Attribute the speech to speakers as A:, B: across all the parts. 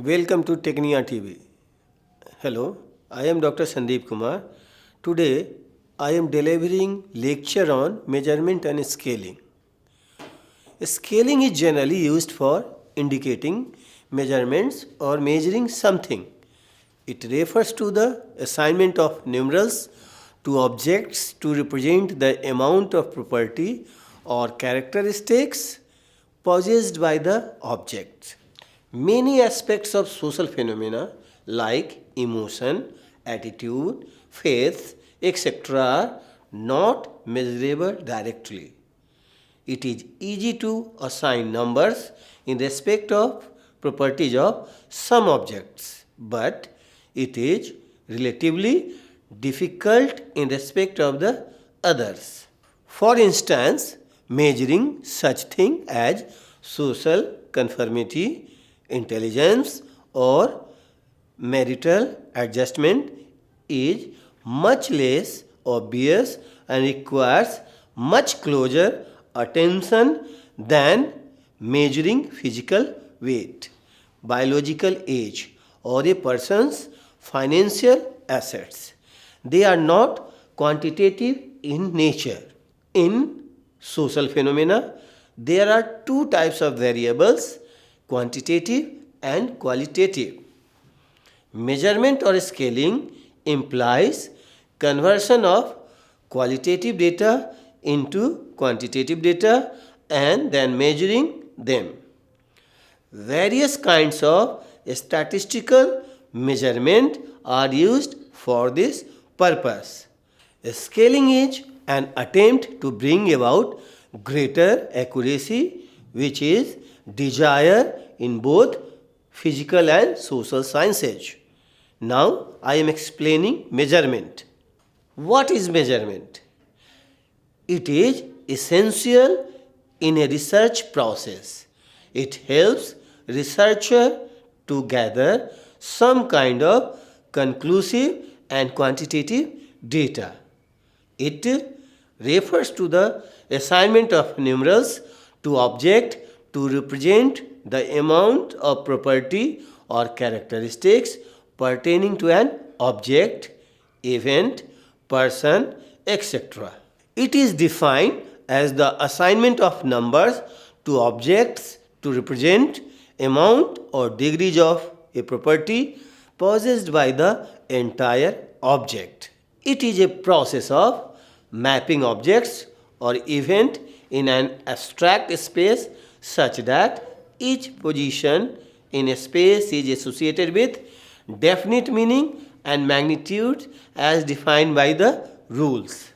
A: Welcome to Technia TV. Hello, I am Dr. Sandeep Kumar. Today, I am delivering lecture on measurement and scaling. Scaling is generally used for indicating measurements or measuring something. It refers to the assignment of numerals to objects to represent the amount of property or characteristics possessed by the object. Many aspects of social phenomena like emotion, attitude, faith, etc. are not measurable directly. It is easy to assign numbers in respect of properties of some objects, but it is relatively difficult in respect of the others. For instance, measuring such thing as social conformity, intelligence or marital adjustment is much less obvious and requires much closer attention than measuring physical weight, biological age, or a person's financial assets. They are not quantitative in nature. In social phenomena, there are two types of variables, quantitative and qualitative. Measurement or scaling implies conversion of qualitative data into quantitative data and then measuring them. Various kinds of statistical measurement are used for this purpose. Scaling is an attempt to bring about greater accuracy, which is desired in both physical and social sciences. Now I am explaining measurement. What is measurement? It is essential in a research process. It helps researcher to gather some kind of conclusive and quantitative data. It refers to the assignment of numerals to object to represent the amount of property or characteristics pertaining to an object, event, person, etc. It is defined as the assignment of numbers to objects to represent amount or degrees of a property possessed by the entire object. It is a process of mapping objects or event in an abstract space such that each position in a space is associated with definite meaning and magnitude as defined by the rules.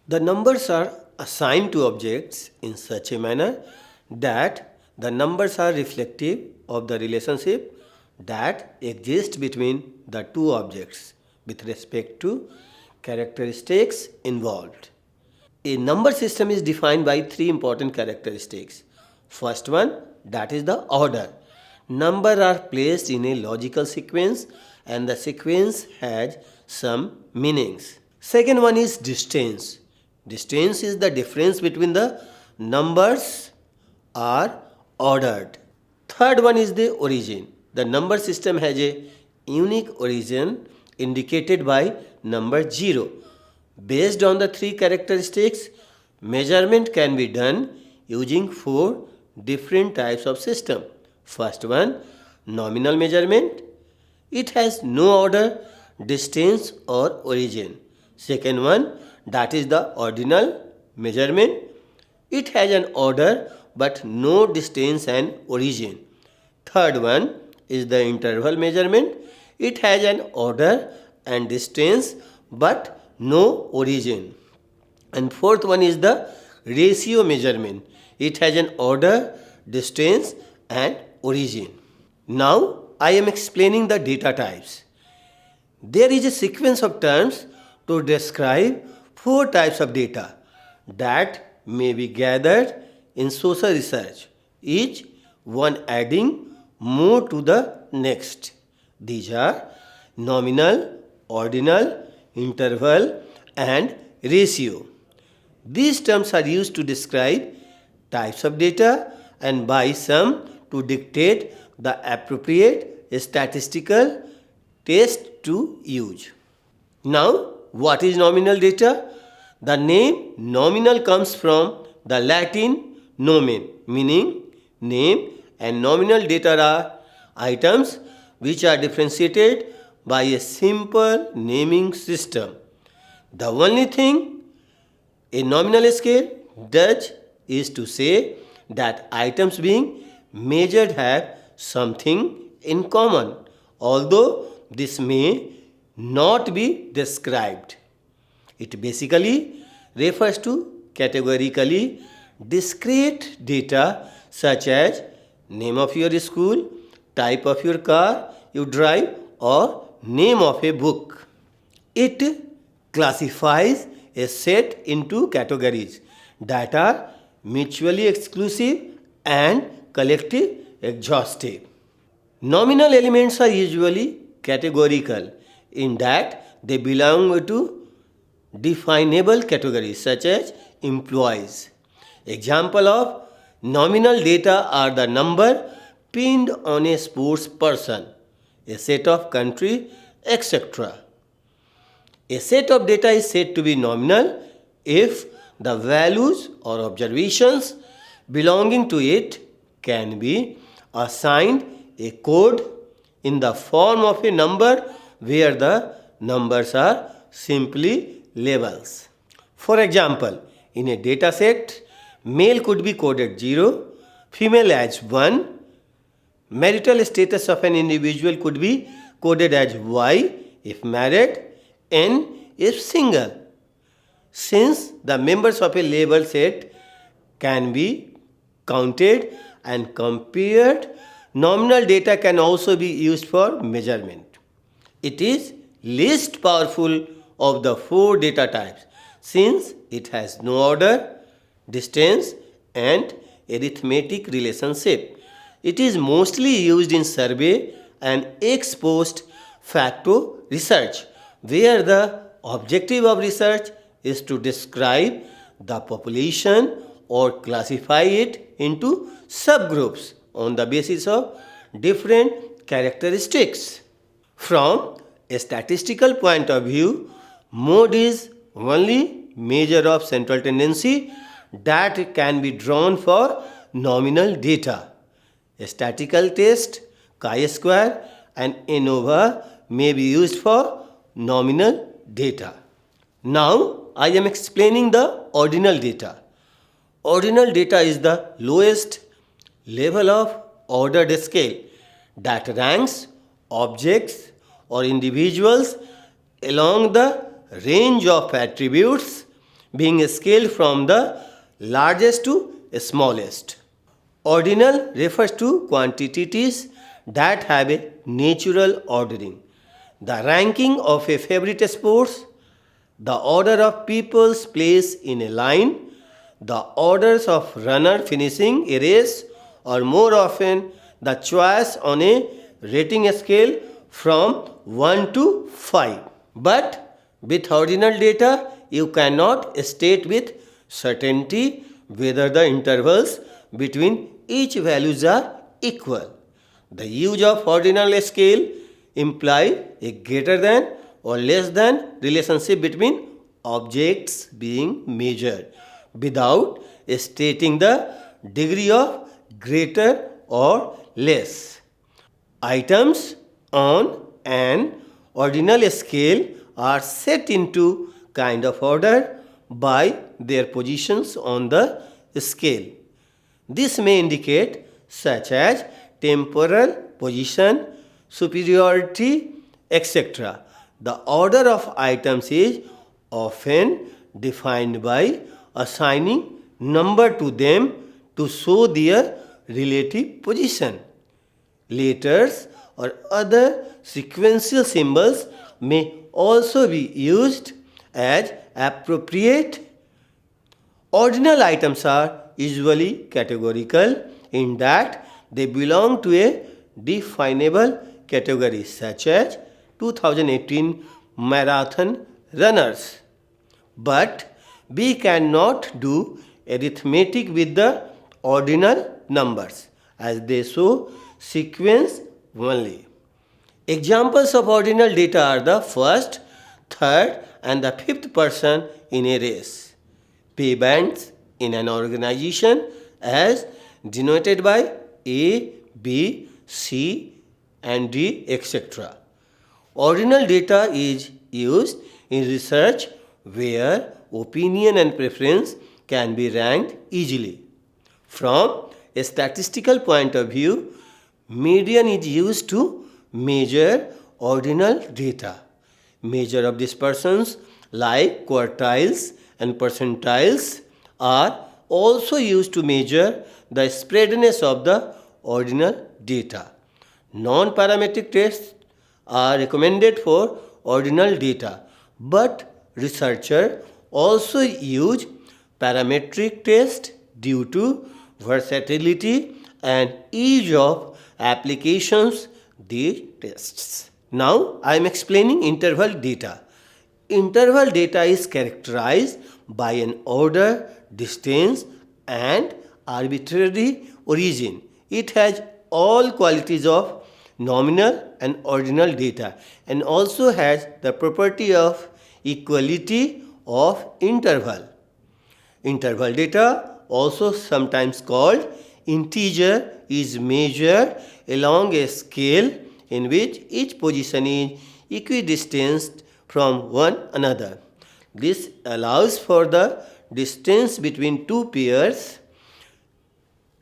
A: The numbers are assigned to objects in such a manner that the numbers are reflective of the relationship that exists between the two objects with respect to characteristics involved. A number system is defined by three important characteristics. First one, that is the order. Numbers are placed in a logical sequence and the sequence has some meanings. Second one is distance. Distance is the difference between the numbers are ordered. Third one is the origin. The number system has a unique origin indicated by number 0. Based on the three characteristics, measurement can be done using four different types of system. First one, nominal measurement. It has no order, distance or origin. Second one, that is the ordinal measurement. It has an order but no distance and origin. Third one is the interval measurement. It has an order and distance but no origin. And fourth one is the ratio measurement. It has an order, distance and origin. Now I am explaining the data types. There is a sequence of terms to describe four types of data that may be gathered in social research, each one adding more to the next. These are nominal, ordinal, interval and ratio. These terms are used to describe types of data and by some to dictate the appropriate statistical test to use. Now, what is nominal data? The name nominal comes from the Latin nomen, meaning name, and nominal data are items which are differentiated by a simple naming system. The only thing a nominal scale does is to say that items being measured have something in common, although this may not be described. It basically refers to categorically discrete data such as name of your school, type of your car you drive, or name of a book. It classifies a set into categories that are mutually exclusive and collective exhaustive. Nominal elements are usually categorical in that they belong to definable categories such as employees. Example of nominal data are the number pinned on a sports person, a set of country, etc. A set of data is said to be nominal if the values or observations belonging to it can be assigned a code in the form of a number where the numbers are simply labels. For example, in a data set, male could be coded 0, female as 1, marital status of an individual could be coded as Y if married, N if single. Since the members of a label set can be counted and compared, nominal data can also be used for measurement. It is least powerful of the four data types since it has no order, distance, and arithmetic relationship. It is mostly used in survey and ex post facto research, where the objective of research is to describe the population or classify it into subgroups on the basis of different characteristics. From a statistical point of view, mode is only measure of central tendency that can be drawn for nominal data. A statistical test, chi-square, and ANOVA may be used for nominal data. Now I am explaining the ordinal data. Ordinal data is the lowest level of ordered scale that ranks objects or individuals along the range of attributes being scaled from the largest to smallest. Ordinal refers to quantities that have a natural ordering. The ranking of a favorite sports, the order of people's place in a line, the orders of runner finishing a race, or more often the choice on a rating scale from 1 to 5. But with ordinal data, you cannot state with certainty whether the intervals between each values are equal. The use of ordinal scale imply a greater than or less than relationship between objects being measured without stating the degree of greater or less. Items on an ordinal scale are set into kind of order by their positions on the scale. This may indicate such as temporal position, superiority, etc. The order of items is often defined by assigning number to them to show their relative position. Letters or other sequential symbols may also be used as appropriate. Ordinal items are usually categorical in that they belong to a definable category such as 2018 marathon runners. But we cannot do arithmetic with the ordinal numbers as they show sequence only. Examples of ordinal data are the first, third, and the fifth person in a race. Pay bands in an organization as denoted by A, B, C, and D, etc. Ordinal data is used in research where opinion and preference can be ranked easily. From a statistical point of view, median is used to measure ordinal data. Measure of dispersions like quartiles and percentiles are also used to measure the spreadness of the ordinal data. Non-parametric tests are recommended for ordinal data, but researchers also use parametric tests due to versatility and ease of applications these tests. Now I am explaining interval data. Interval data is characterized by an order, distance, and arbitrary origin. It has all qualities of nominal and ordinal data and also has the property of equality of interval. Interval data, also sometimes called integer, is measured along a scale in which each position is equidistanced from one another. This allows for the distance between two pairs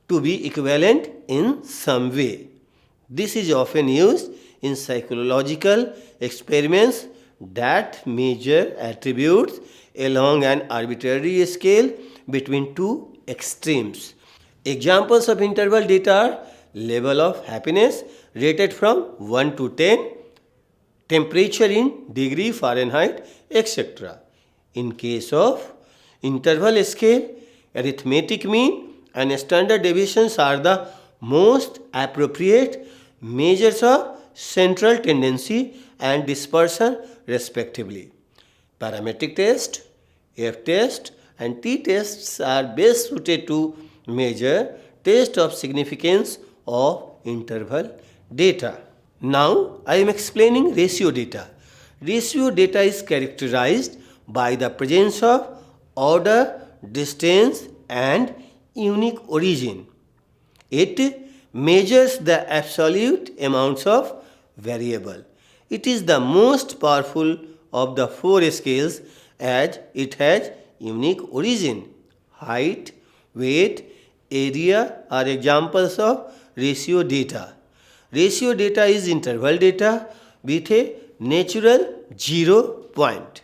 A: to be equivalent in some way. This is often used in psychological experiments that measure attributes along an arbitrary scale between two extremes. Examples of interval data are level of happiness rated from 1 to 10, temperature in degree Fahrenheit, etc. In case of interval scale, arithmetic mean and standard deviations are the most appropriate measures of central tendency and dispersion respectively. Parametric test, F-test and T-tests are best suited to measure test of significance of interval data. Now I am explaining ratio data. Ratio data is characterized by the presence of order, distance and unique origin. It measures the absolute amounts of variable. It is the most powerful of the four scales as it has unique origin. Height, weight, area are examples of ratio data. Ratio data is interval data with a natural 0 point.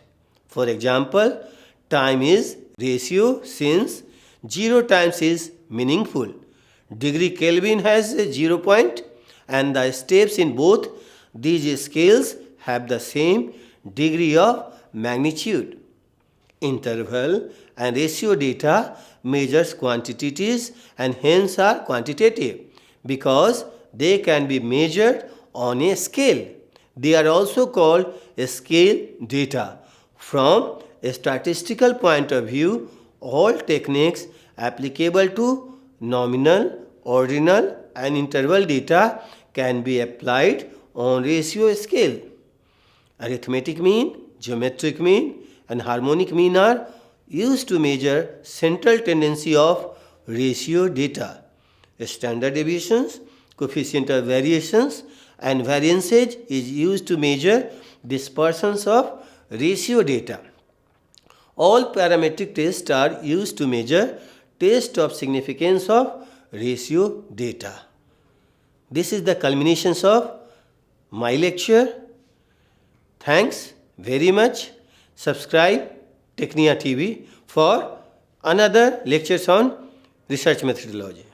A: For example, time is ratio since 0 times is meaningful. Degree Kelvin has a 0 point and the steps in both these scales have the same degree of magnitude. Interval and ratio data measures quantities and hence are quantitative because they can be measured on a scale. They are also called scale data. From a statistical point of view, all techniques applicable to nominal, ordinal and interval data can be applied on ratio scale. Arithmetic mean, geometric mean and harmonic mean are used to measure central tendency of ratio data. Standard deviations, coefficient of variations and variances is used to measure dispersions of ratio data. All parametric tests are used to measure test of significance of ratio data. This is the culminations of my lecture. Thanks very much. Subscribe Technia TV for another lectures on research methodology.